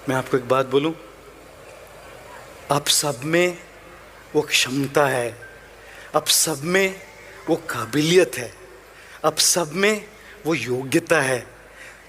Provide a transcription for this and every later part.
मैं आपको एक बात बोलूं, आप सब में वो क्षमता है, अब सब में वो काबिलियत है, अब सब में वो योग्यता है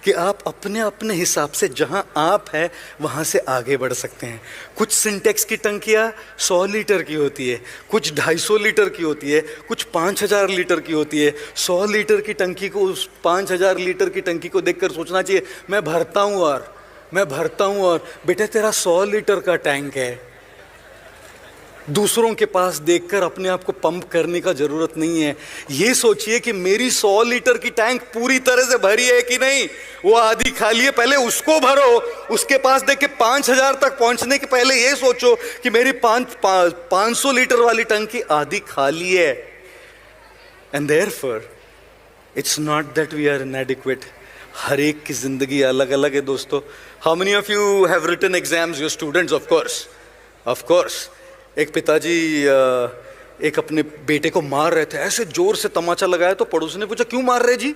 कि आप अपने अपने हिसाब से जहां आप हैं वहां से आगे बढ़ सकते हैं। कुछ सिंटेक्स की टंकियां 100 लीटर की होती है, कुछ 250 लीटर की होती है, कुछ 5000 लीटर की होती है। 100 लीटर की टंकी को, उस 5000 लीटर की टंकी को देखकर सोचना चाहिए मैं भरता हूं और बेटे तेरा 100 लीटर का टैंक है। दूसरों के पास देखकर अपने आप को पंप करने का जरूरत नहीं है। ये सोचिए कि मेरी 100 लीटर की टैंक पूरी तरह से भरी है कि नहीं, वो आधी खाली है, पहले उसको भरो। उसके पास देख के 5000 तक पहुंचने के पहले ये सोचो कि मेरी 500 लीटर वाली टंकी आधी खाली है। And therefore it's not that we are inadequate. हर एक की जिंदगी अलग अलग है दोस्तों। How many of you have written exams? Your students, of course. एक पिताजी एक अपने बेटे को मार रहे थे, ऐसे जोर से तमाचा लगाया तो पड़ोसी ने पूछा क्यों मार रहे जी?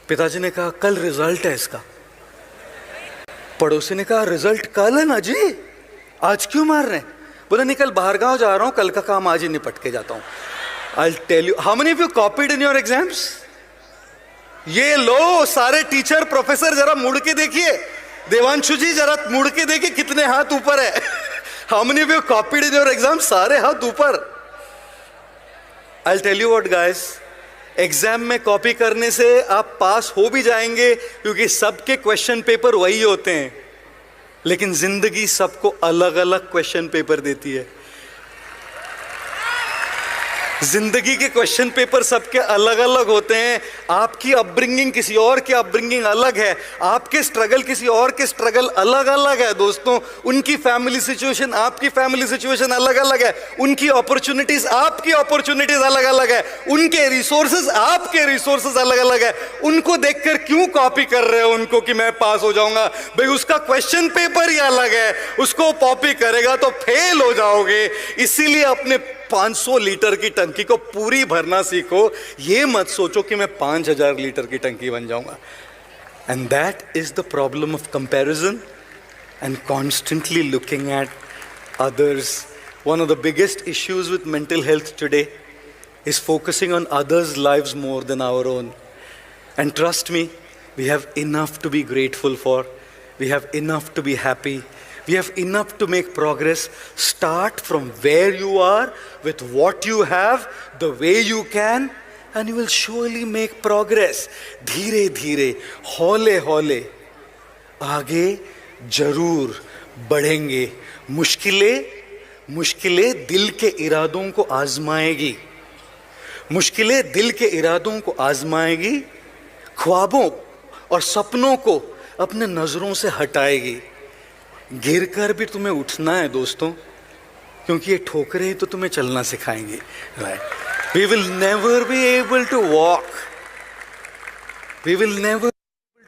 पिताजी ने कहा कल रिजल्ट है इसका। पड़ोसी ने कहा रिजल्ट कल है ना जी, आज क्यों मार रहे हैं? बोला नहीं, कल बाहर गांव जा रहा हूं, कल का काम आज ही निपट के जाता हूं। I tell you, how many of you copied in your exams? ये लो सारे टीचर प्रोफेसर जरा मुड़ के देखिए। देवांशु जी जरा मुड़ के देखिए कितने हाथ ऊपर है। How many of you copied in your exam? सारे हाथ ऊपर। I'll tell you what guys, exam में कॉपी करने से आप पास हो भी जाएंगे क्योंकि सबके क्वेश्चन पेपर वही होते हैं, लेकिन जिंदगी सबको अलग अलग क्वेश्चन पेपर देती है। जिंदगी के क्वेश्चन पेपर सबके अलग अलग होते हैं। आपकी अपब्रिंगिंग किसी और की अपब्रिंगिंग अलग है, आपके स्ट्रगल किसी और के स्ट्रगल अलग अलग है दोस्तों। उनकी फैमिली सिचुएशन आपकी फैमिली सिचुएशन अलग अलग है, उनकी अपॉर्चुनिटीज आपकी अपॉर्चुनिटीज अलग अलग है, उनके रिसोर्सेज आपके रिसोर्सेज अलग अलग है। उनको देखकर क्यों कॉपी कर रहे हो उनको कि मैं पास हो जाऊंगा? भाई उसका क्वेश्चन पेपर ही अलग है, उसको कॉपी करेगा तो फेल हो जाओगे। इसीलिए अपने 500 लीटर की टंकी को पूरी भरना सीखो। ये मत सोचो कि मैं 5000 लीटर की टंकी बन जाऊंगा। And that is the problem of comparison and constantly looking at others. One of the biggest issues with mental health today is focusing on others lives more than our own. And trust me, we have enough to be grateful for, we have enough to be happy, we have enough to make progress. Start from where you are with what you have, the way you can, and you will surely make progress. धीरे धीरे, हौले हौले आगे जरूर बढ़ेंगे। मुश्किलें दिल के इरादों को आजमाएगी, मुश्किलें दिल के इरादों को आजमाएगी, ख्वाबों और सपनों को अपने नजरों से हटाएगी। गिर कर भी तुम्हें उठना है दोस्तों, क्योंकि ये ठोकरें ही तो तुम्हें चलना सिखाएंगे। Right? We will never be able to walk, we will never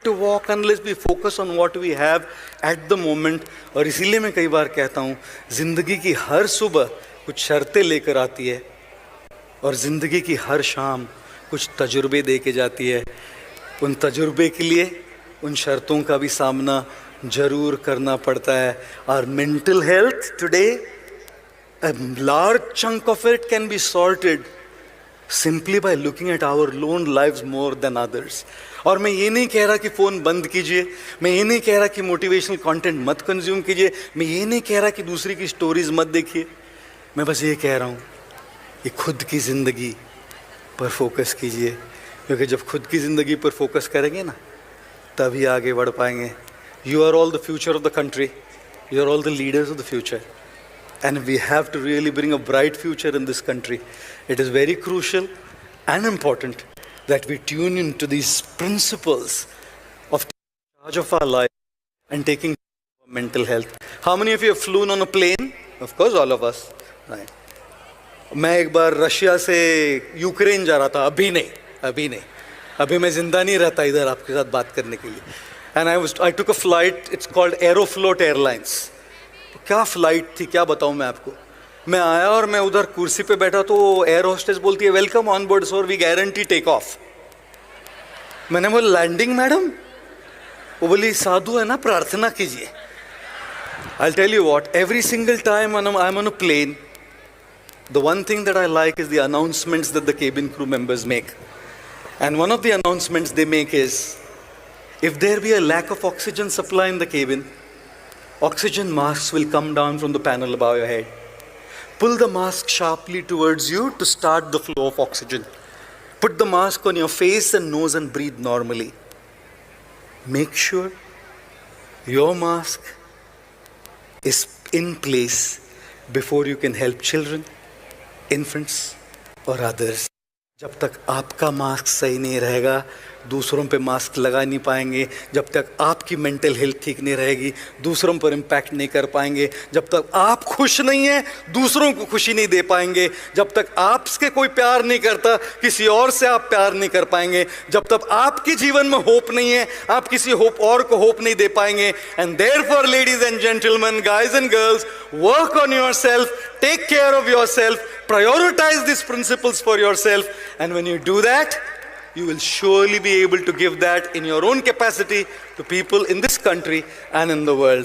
to walk unless we focus on what we have at the moment. और इसीलिए मैं कई बार कहता हूँ जिंदगी की हर सुबह कुछ शर्तें लेकर आती है और जिंदगी की हर शाम कुछ तजुर्बे दे के जाती है। उन तजुर्बे के लिए उन शर्तों का भी सामना जरूर करना पड़ता है। और mental health today, a large chunk of it can be sorted simply by looking at our own lives more than others. और मैं ये नहीं कह रहा कि फ़ोन बंद कीजिए, मैं ये नहीं कह रहा कि मोटिवेशनल कंटेंट मत कंज्यूम कीजिए, मैं ये नहीं कह रहा कि दूसरी की स्टोरीज मत देखिए। मैं बस ये कह रहा हूँ कि खुद की ज़िंदगी पर फोकस कीजिए, क्योंकि जब खुद की ज़िंदगी पर फोकस करेंगे ना तभी आगे बढ़ पाएंगे। You are all the future of the country. You are all the leaders of the future. And we have to really bring a bright future in this country. It is very crucial and important that we tune into these principles of taking charge of our life and taking care of our mental health. How many of you have flown on a plane? Of course, all of us. Right. मैं एक बार Russia से Ukraine जा रहा था। अभी नहीं, अभी मैं जिंदा नहीं रहता इधर आपके साथ बात करने के लिए। And I took a flight, it's called Aeroflot Airlines. क्या फ्लाइट थी, क्या बताऊँ मैं आपको। मैं आया और मैं उधर कुर्सी पे बैठा तो एयर होस्टेस बोलती है welcome on board sir, we guarantee take off. मैंने बोला लैंडिंग मैडम? वो बोली साधु है ना, प्रार्थना कीजिए. I'll tell you what, every single time I'm on a plane, the one thing that I like is the announcements that the cabin crew members make. And one of the announcements they make is, if there be a lack of oxygen supply in the cabin, oxygen masks will come down from the panel above your head. Pull the mask sharply towards you to start the flow of oxygen. Put the mask on your face and nose and breathe normally. Make sure your mask is in place before you can help children, infants or others. जब तक आपका mask सही नहीं रहेगा, दूसरों पे mask लगा नहीं पाएंगे. जब तक आपकी मेंटल हेल्थ ठीक नहीं रहेगी, दूसरों पर इम्पैक्ट नहीं कर पाएंगे. जब तक आप खुश नहीं हैं, दूसरों को खुशी नहीं दे पाएंगे. जब तक आपसे कोई प्यार नहीं करता, किसी और से आप प्यार नहीं कर पाएंगे. जब तक आपके जीवन में होप नहीं है, आप किसी होप और को होप नहीं दे पाएंगे. And therefore ladies and gentleman, guys and girls, work on yourself, take care of yourself, prioritize these principles for yourself, and when you do that, you will surely be able to give that in your own capacity to people in this country and in the world.